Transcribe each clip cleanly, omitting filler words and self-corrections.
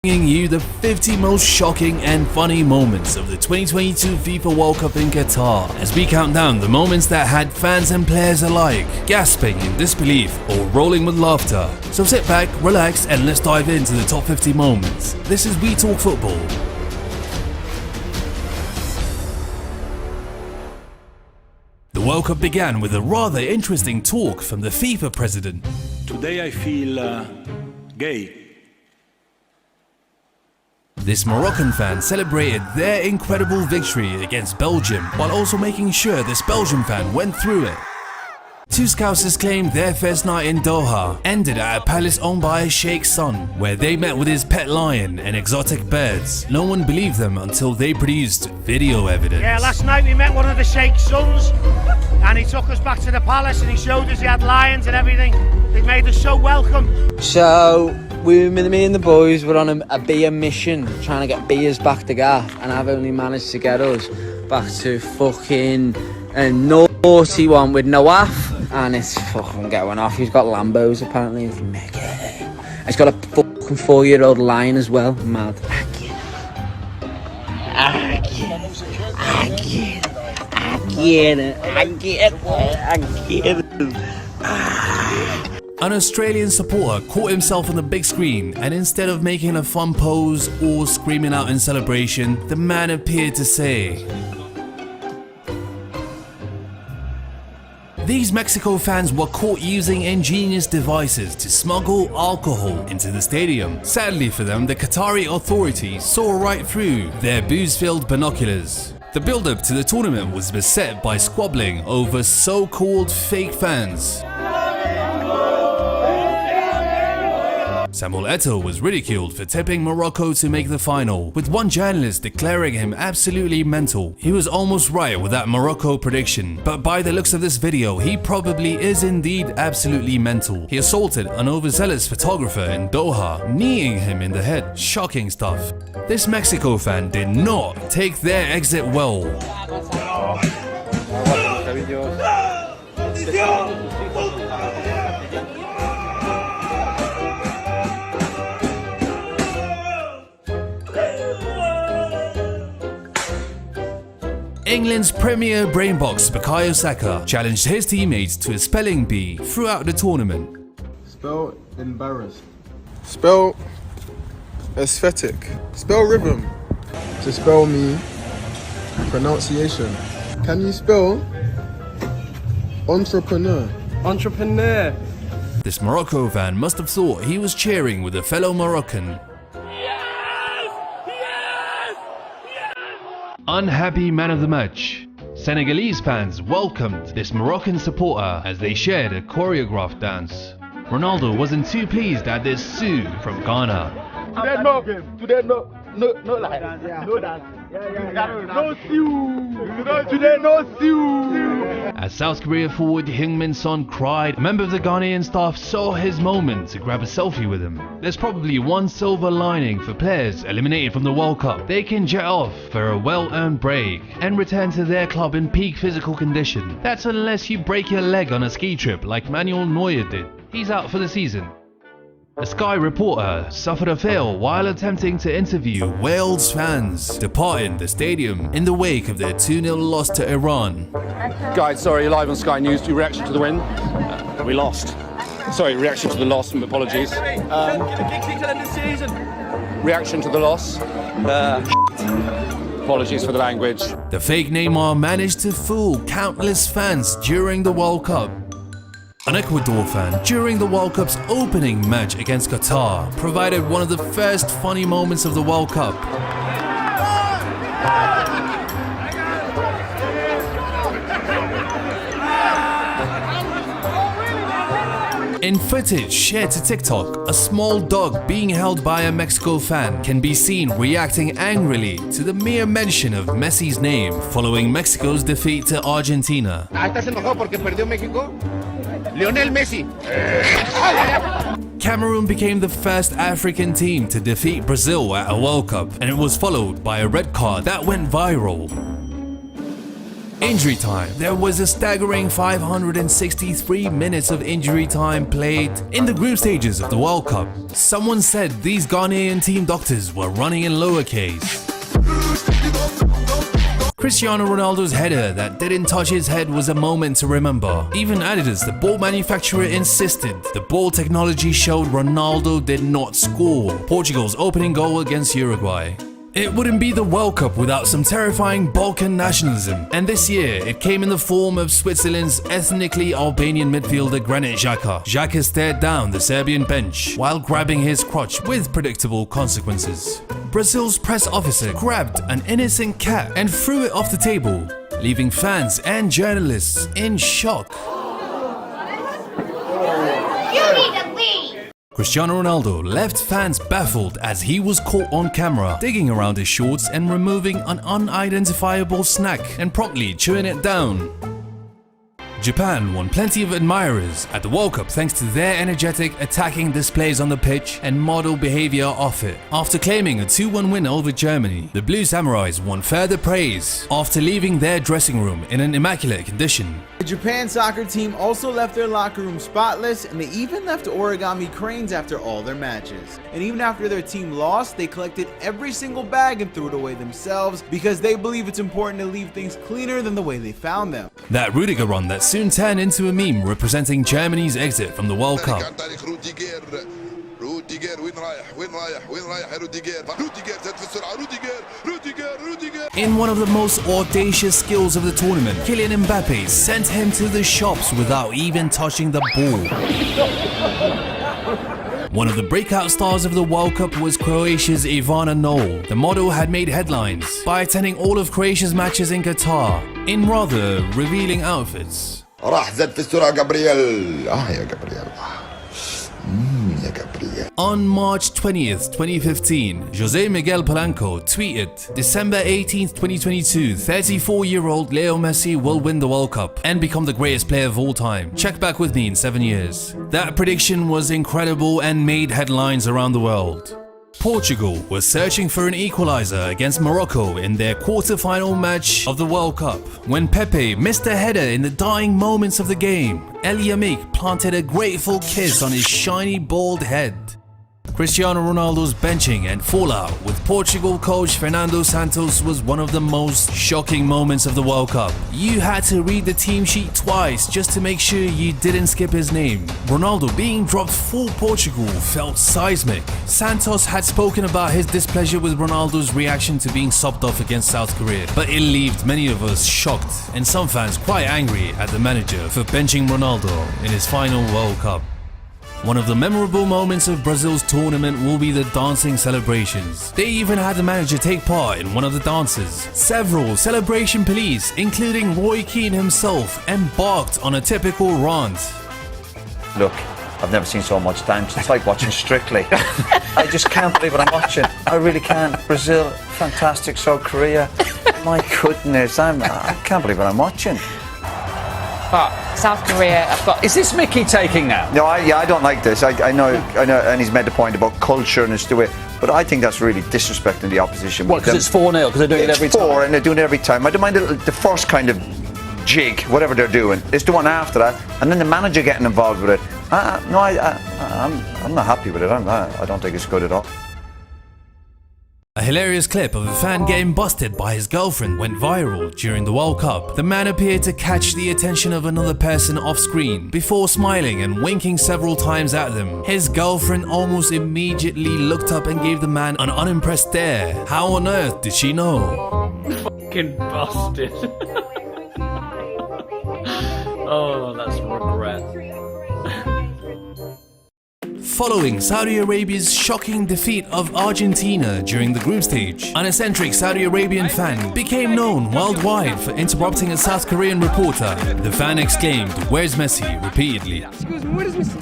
bringing you the 50 most shocking and funny moments of the 2022 FIFA World Cup in Qatar, as we count down the moments that had fans and players alike gasping in disbelief or rolling with laughter. So sit back, relax, and let's dive into the top 50 moments. This is We Talk Football. The World Cup began with a rather interesting talk from the FIFA president. Today I feel gay. This Moroccan fan celebrated their incredible victory against Belgium while also making sure this Belgian fan went through it. Two Scousers claimed their first night in Doha ended at a palace owned by a sheikh's son, where they met with his pet lion and exotic birds. No one believed them until they produced video evidence. Yeah, last night we met one of the sheikh's sons and he took us back to the palace and he showed us he had lions and everything. They made us so welcome. So me and the boys were on a beer mission, trying to get beers back to Gaff, and I've only managed to get us back to fucking a naughty one with Nawaf, and it's fucking going off. He's got Lambos apparently. He's got a fucking 4-year-old lion as well. Mad. I get it. An Australian supporter caught himself on the big screen, and instead of making a fun pose or screaming out in celebration, the man appeared to say, these Mexico fans were caught using ingenious devices to smuggle alcohol into the stadium. Sadly for them, the Qatari authorities saw right through their booze-filled binoculars. The build-up to the tournament was beset by squabbling over so-called fake fans. Samuel Eto'o was ridiculed for tipping Morocco to make the final, with one journalist declaring him absolutely mental. He was almost right with that Morocco prediction, but by the looks of this video, he probably is indeed absolutely mental. He assaulted an overzealous photographer in Doha, kneeing him in the head. Shocking stuff. This Mexico fan did not take their exit well. England's premier brainbox Bukayo Saka challenged his teammates to a spelling bee throughout the tournament. Spell embarrassed. Spell aesthetic. Spell rhythm. To spell me, pronunciation. Can you spell entrepreneur? Entrepreneur. This Morocco fan must have thought he was cheering with a fellow Moroccan. Unhappy man of the match. Senegalese fans welcomed this Moroccan supporter as they shared a choreographed dance. Ronaldo wasn't too pleased at this Sue from Ghana. Today no As South Korea forward Heung-min Son cried, a member of the Ghanaian staff saw his moment to grab a selfie with him. There's probably one silver lining for players eliminated from the World Cup. They can jet off for a well-earned break and return to their club in peak physical condition. That's unless you break your leg on a ski trip like Manuel Neuer did. He's out for the season. A Sky reporter suffered a fail while attempting to interview Wales fans departing the stadium in the wake of their 2-0 loss to Iran. Guys, sorry, live on Sky News. Your reaction to the win? We lost. Sorry, reaction to the loss, apologies. Reaction to the loss? Apologies for the language. The fake Neymar managed to fool countless fans during the World Cup. An Ecuador fan, during the World Cup's opening match against Qatar, provided one of the first funny moments of the World Cup. In footage shared to TikTok, a small dog being held by a Mexico fan can be seen reacting angrily to the mere mention of Messi's name following Mexico's defeat to Argentina. Lionel Messi. Cameroon became the first African team to defeat Brazil at a World Cup, and it was followed by a red card that went viral. Injury time. There was a staggering 563 minutes of injury time played in the group stages of the World Cup. Someone said these Ghanaian team doctors were running in lowercase. Cristiano Ronaldo's header that didn't touch his head was a moment to remember. Even Adidas, the ball manufacturer, insisted the ball technology showed Ronaldo did not score Portugal's opening goal against Uruguay. It wouldn't be the World Cup without some terrifying Balkan nationalism, and this year it came in the form of Switzerland's ethnically Albanian midfielder Granit Xhaka. Xhaka stared down the Serbian bench while grabbing his crotch with predictable consequences. Brazil's press officer grabbed an innocent cat and threw it off the table, leaving fans and journalists in shock. Cristiano Ronaldo left fans baffled as he was caught on camera digging around his shorts and removing an unidentifiable snack and promptly chewing it down. Japan won plenty of admirers at the World Cup thanks to their energetic attacking displays on the pitch and model behavior off it. After claiming a 2-1 win over Germany, the Blue Samurais won further praise after leaving their dressing room in an immaculate condition. The Japan soccer team also left their locker room spotless, and they even left origami cranes after all their matches. And even after their team lost, they collected every single bag and threw it away themselves because they believe it's important to leave things cleaner than the way they found them. That Rudiger run that soon turned into a meme representing Germany's exit from the World Cup. In one of the most audacious skills of the tournament, Kylian Mbappe sent him to the shops without even touching the ball. One of the breakout stars of the World Cup was Croatia's Ivana Knoll. The model had made headlines by attending all of Croatia's matches in Qatar in rather revealing outfits. On March 20th, 2015, Jose Miguel Polanco tweeted, December 18th, 2022, 34-year-old Leo Messi will win the World Cup and become the greatest player of all time. Check back with me in 7 years. That prediction was incredible and made headlines around the world. Portugal was searching for an equalizer against Morocco in their quarter-final match of the World Cup. When Pepe missed a header in the dying moments of the game, El Yamik planted a grateful kiss on his shiny bald head. Cristiano Ronaldo's benching and fallout with Portugal coach Fernando Santos was one of the most shocking moments of the World Cup. You had to read the team sheet twice just to make sure you didn't skip his name. Ronaldo being dropped for Portugal felt seismic. Santos had spoken about his displeasure with Ronaldo's reaction to being subbed off against South Korea, but it left many of us shocked and some fans quite angry at the manager for benching Ronaldo in his final World Cup. One of the memorable moments of Brazil's tournament will be the dancing celebrations. They even had the manager take part in one of the dances. Several celebration police, including Roy Keane himself, embarked on a typical rant. Look, I've never seen so much dance. It's like watching Strictly. I just can't believe what I'm watching. I really can't. Brazil, fantastic. South Korea, my goodness, I can't believe what I'm watching. But South Korea, I've got... Is this Mickey taking now? No, I don't like this. I know, and he's made the point about culture and it's the way, but I think that's really disrespecting the opposition. What, because it's 4-0, because they're doing it every time? It's 4 and they're doing it every time. I don't mind the first kind of jig, whatever they're doing. It's the one after that, and then the manager getting involved with it. I'm not happy with it. I don't think it's good at all. A hilarious clip of a fan getting busted by his girlfriend went viral during the World Cup. The man appeared to catch the attention of another person off screen before smiling and winking several times at them. His girlfriend almost immediately looked up and gave the man an unimpressed stare. How on earth did she know? Fucking busted. Oh, that's regret. Following Saudi Arabia's shocking defeat of Argentina during the group stage, an eccentric Saudi Arabian fan became known worldwide for interrupting a South Korean reporter. The fan exclaimed, "Where's Messi?" repeatedly. Excuse me, where is Messi?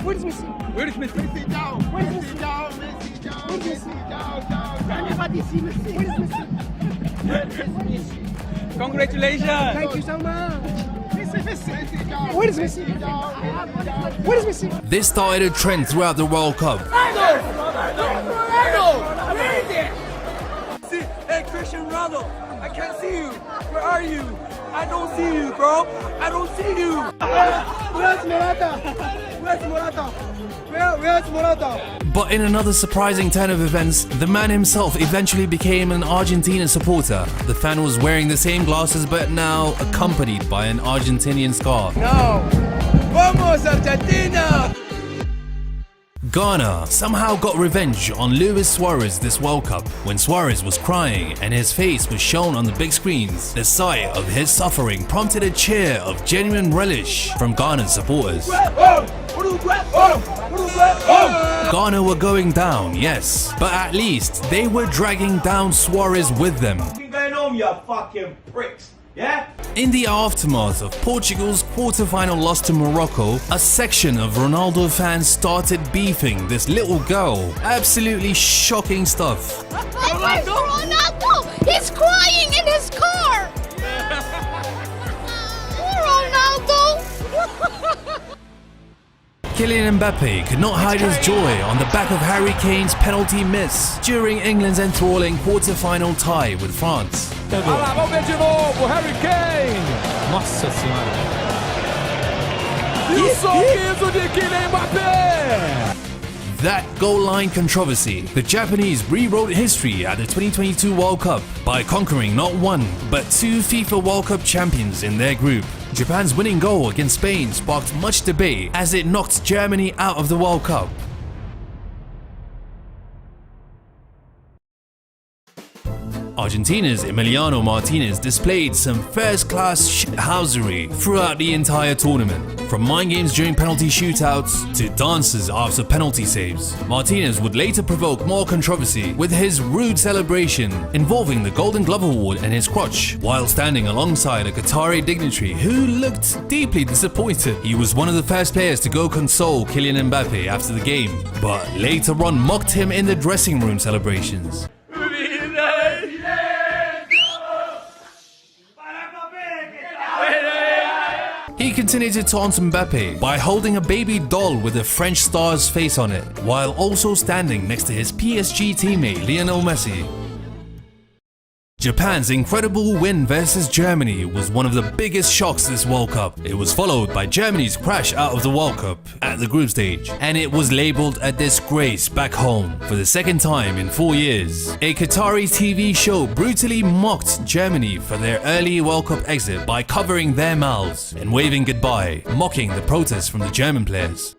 Where is Messi? Where is Messi? Messi down! Where is Messi? Down! Messi down! Messi down! Everybody see Messi! Where is Messi? Where is Messi? Congratulations! Thank you so much! Where is Messi? Where is Messi? This started a trend throughout the World Cup. Ronaldo! Where is it? Hey, Cristiano Ronaldo! I can't see you! Where are you? I don't see you, bro. I don't see you. Where's Morata? Where's Morata? Where's Morata? But in another surprising turn of events, the man himself eventually became an Argentina supporter. The fan was wearing the same glasses but now accompanied by an Argentinian scarf. No. Vamos, Argentina! Ghana somehow got revenge on Luis Suarez this World Cup. When Suarez was crying and his face was shown on the big screens, the sight of his suffering prompted a cheer of genuine relish from Ghana's supporters. Ghana were going down, yes, but at least they were dragging down Suarez with them. Going home, you fucking pricks. Yeah? In the aftermath of Portugal's quarter-final loss to Morocco, a section of Ronaldo fans started beefing this little girl. Absolutely shocking stuff. Ronaldo! He's crying in his car! Ronaldo! Kylian Mbappe could not hide his joy on the back of Harry Kane's penalty miss during England's enthralling quarter-final tie with France. Olha lá, vamos ver de novo, Harry Kane! Nossa senhora! E o sorriso de Kylian Mbappe! That goal line controversy, the Japanese rewrote history at the 2022 World Cup by conquering not one, but two FIFA World Cup champions in their group. Japan's winning goal against Spain sparked much debate as it knocked Germany out of the World Cup. Argentina's Emiliano Martinez displayed some first-class shithousery throughout the entire tournament. From mind games during penalty shootouts to dances after penalty saves, Martinez would later provoke more controversy with his rude celebration involving the Golden Glove Award and his crotch, while standing alongside a Qatari dignitary who looked deeply disappointed. He was one of the first players to go console Kylian Mbappe after the game, but later on mocked him in the dressing room celebrations. He continued to taunt Mbappe by holding a baby doll with a French star's face on it, while also standing next to his PSG teammate Lionel Messi. Japan's incredible win versus Germany was one of the biggest shocks this World Cup. It was followed by Germany's crash out of the World Cup at the group stage, and it was labelled a disgrace back home. For the second time in 4 years, a Qatari TV show brutally mocked Germany for their early World Cup exit by covering their mouths and waving goodbye, mocking the protests from the German players.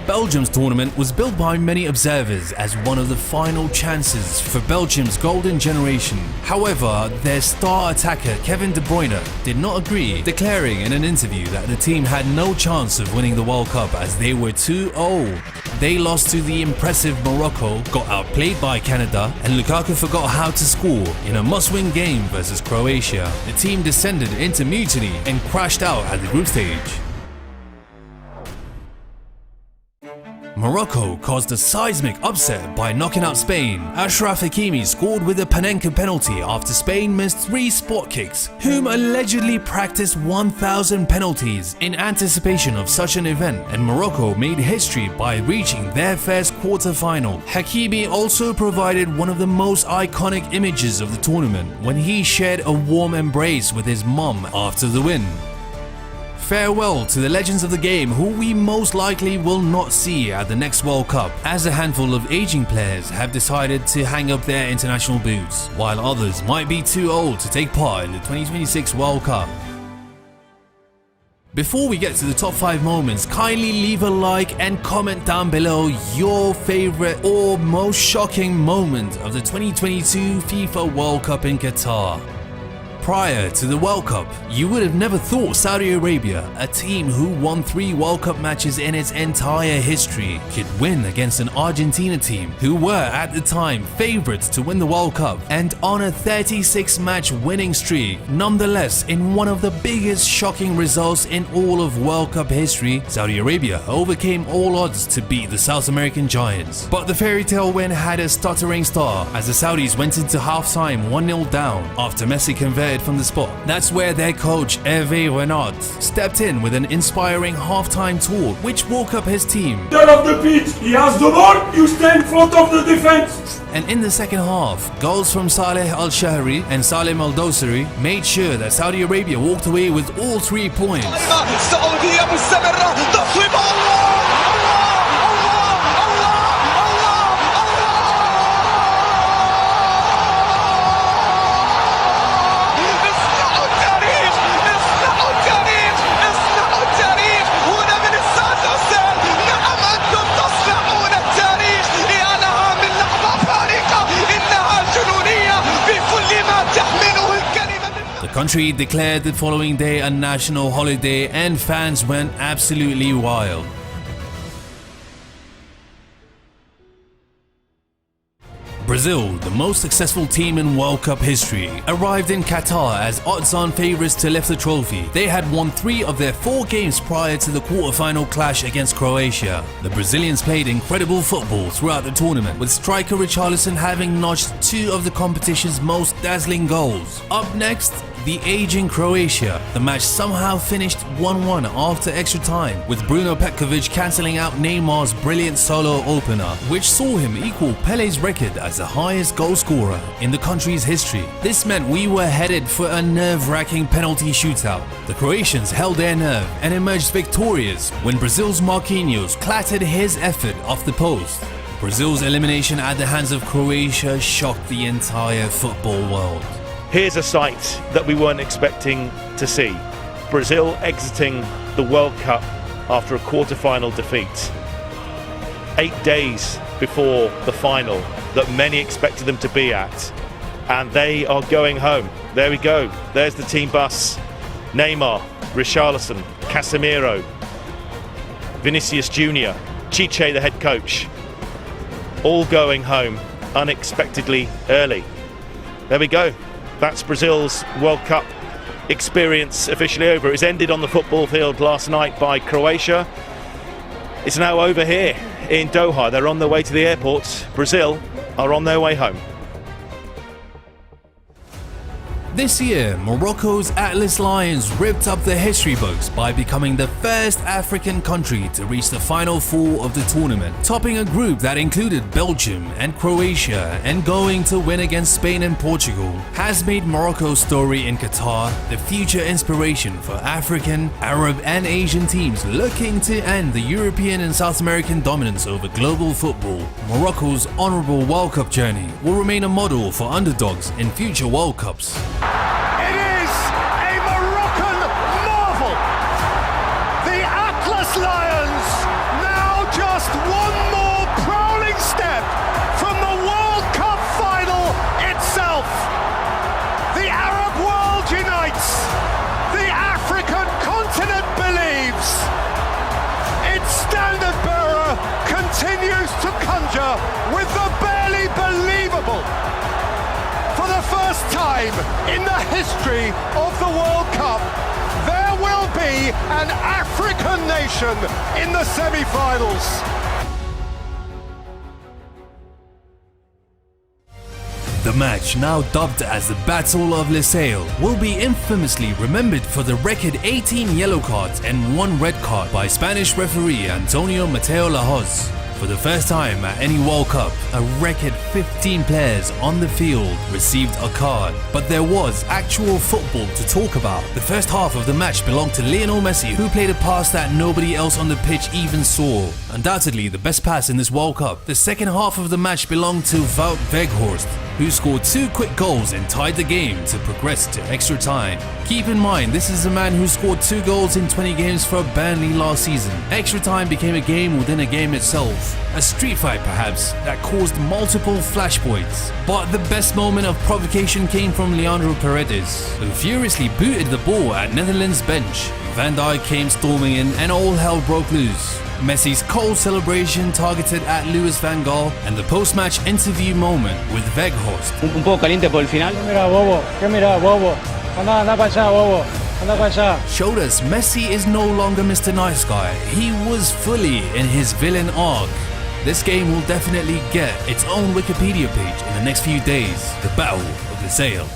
Belgium's tournament was billed by many observers as one of the final chances for Belgium's golden generation. However, their star attacker Kevin De Bruyne did not agree, declaring in an interview that the team had no chance of winning the World Cup as they were too old. They lost to the impressive Morocco, got outplayed by Canada, and Lukaku forgot how to score in a must-win game versus Croatia. The team descended into mutiny and crashed out at the group stage. Morocco caused a seismic upset by knocking out Spain. Achraf Hakimi scored with a Panenka penalty after Spain missed 3 spot kicks, whom allegedly practiced 1,000 penalties in anticipation of such an event, and Morocco made history by reaching their first quarter-final. Hakimi also provided one of the most iconic images of the tournament when he shared a warm embrace with his mum after the win. Farewell to the legends of the game who we most likely will not see at the next World Cup, as a handful of aging players have decided to hang up their international boots, while others might be too old to take part in the 2026 World Cup. Before we get to the top 5 moments, kindly leave a like and comment down below your favorite or most shocking moment of the 2022 FIFA World Cup in Qatar. Prior to the World Cup, you would have never thought Saudi Arabia, a team who won 3 World Cup matches in its entire history, could win against an Argentina team who were at the time favourites to win the World Cup and on a 36-match winning streak. Nonetheless, in one of the biggest shocking results in all of World Cup history, Saudi Arabia overcame all odds to beat the South American giants. But the fairy tale win had a stuttering start as the Saudis went into half-time 1-0 down after Messi converted retired from the spot. That's where their coach, Hervé Renard, stepped in with an inspiring halftime talk, which woke up his team. Center of the pitch, he has the ball, you stay in front of the defense. And in the second half, goals from Saleh Al-Shahri and Salem Al-Dosari made sure that Saudi Arabia walked away with all 3 points. The country declared the following day a national holiday and fans went absolutely wild. Brazil, the most successful team in World Cup history, arrived in Qatar as odds-on favourites to lift the trophy. They had won 3 of their 4 games prior to the quarter-final clash against Croatia. The Brazilians played incredible football throughout the tournament, with striker Richarlison having notched 2 of the competition's most dazzling goals. Up next, the aging Croatia. The match somehow finished 1-1 after extra time, with Bruno Petkovic cancelling out Neymar's brilliant solo opener, which saw him equal Pele's record as the highest goal scorer in the country's history. This meant we were headed for a nerve-wracking penalty shootout. The Croatians held their nerve and emerged victorious when Brazil's Marquinhos clattered his effort off the post. Brazil's elimination at the hands of Croatia shocked the entire football world. Here's a sight that we weren't expecting to see. Brazil exiting the World Cup after a quarter-final defeat. 8 days before the final that many expected them to be at. And they are going home. There we go. There's the team bus. Neymar, Richarlison, Casemiro, Vinicius Jr., Chiche, the head coach. All going home unexpectedly early. There we go. That's Brazil's World Cup experience officially over. It was ended on the football field last night by Croatia. It's now over here in Doha. They're on their way to the airport. Brazil are on their way home. This year, Morocco's Atlas Lions ripped up the history books by becoming the first African country to reach the Final Four of the tournament, topping a group that included Belgium and Croatia, and going to win against Spain and Portugal has made Morocco's story in Qatar the future inspiration for African, Arab and Asian teams looking to end the European and South American dominance over global football. Morocco's honourable World Cup journey will remain a model for underdogs in future World Cups. It is a Moroccan marvel. The Atlas Lions now just one more prowling step from the World Cup final itself. The Arab world unites. The African continent believes. Its standard bearer continues to conjure with the barely believable. For the first time in the history of the World Cup, there will be an African nation in the semi-finals. The match, now dubbed as the Battle of Lusail, will be infamously remembered for the record 18 yellow cards and 1 red card by Spanish referee Antonio Mateo Lahoz. For the first time at any World Cup, a record 15 players on the field received a card. But there was actual football to talk about. The first half of the match belonged to Lionel Messi, who played a pass that nobody else on the pitch even saw. Undoubtedly the best pass in this World Cup. The second half of the match belonged to Wout Weghorst, who scored 2 quick goals and tied the game to progress to extra time. Keep in mind, this is a man who scored 2 goals in 20 games for Burnley last season. Extra time became a game within a game itself. A street fight perhaps, that caused multiple flashpoints. But the best moment of provocation came from Leandro Paredes, who furiously booted the ball at Netherlands' bench. Van Dijk came storming in and all hell broke loose. Messi's cold celebration targeted at Louis van Gaal, and the post-match interview moment with Weghorst. Un poco caliente por el final. Mira, bobo. ¿Qué mira, bobo? Anda para allá, bobo. Anda para allá. Showed us Messi is no longer Mr. Nice Guy. He was fully in his villain arc. This game will definitely get its own Wikipedia page in the next few days. The Battle of Lusail.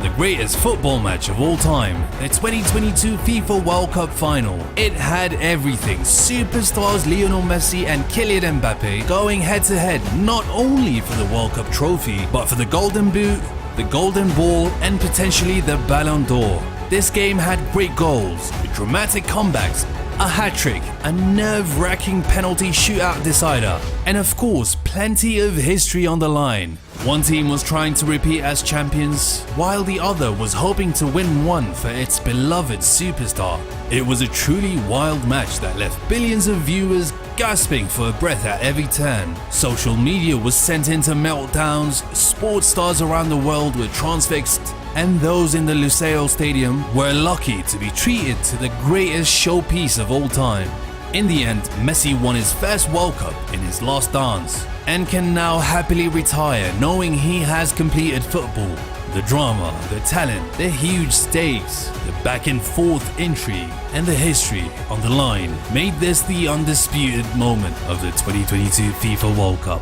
the greatest football match of all time, the 2022 FIFA World Cup final. It had everything. Superstars Lionel Messi and Kylian Mbappe going head to head not only for the World Cup trophy, but for the Golden Boot, the Golden Ball, and potentially the Ballon d'Or. This game had great goals, dramatic comebacks, a hat-trick, a nerve-wracking penalty shootout decider, and of course plenty of history on the line. One team was trying to repeat as champions, while the other was hoping to win one for its beloved superstar. It was a truly wild match that left billions of viewers gasping for breath at every turn. Social media was sent into meltdowns, sports stars around the world were transfixed, and those in the Lusail Stadium were lucky to be treated to the greatest showpiece of all time. In the end, Messi won his first World Cup in his last dance and can now happily retire knowing he has completed football. The drama, the talent, the huge stakes, the back and forth intrigue, and the history on the line made this the undisputed moment of the 2022 FIFA World Cup.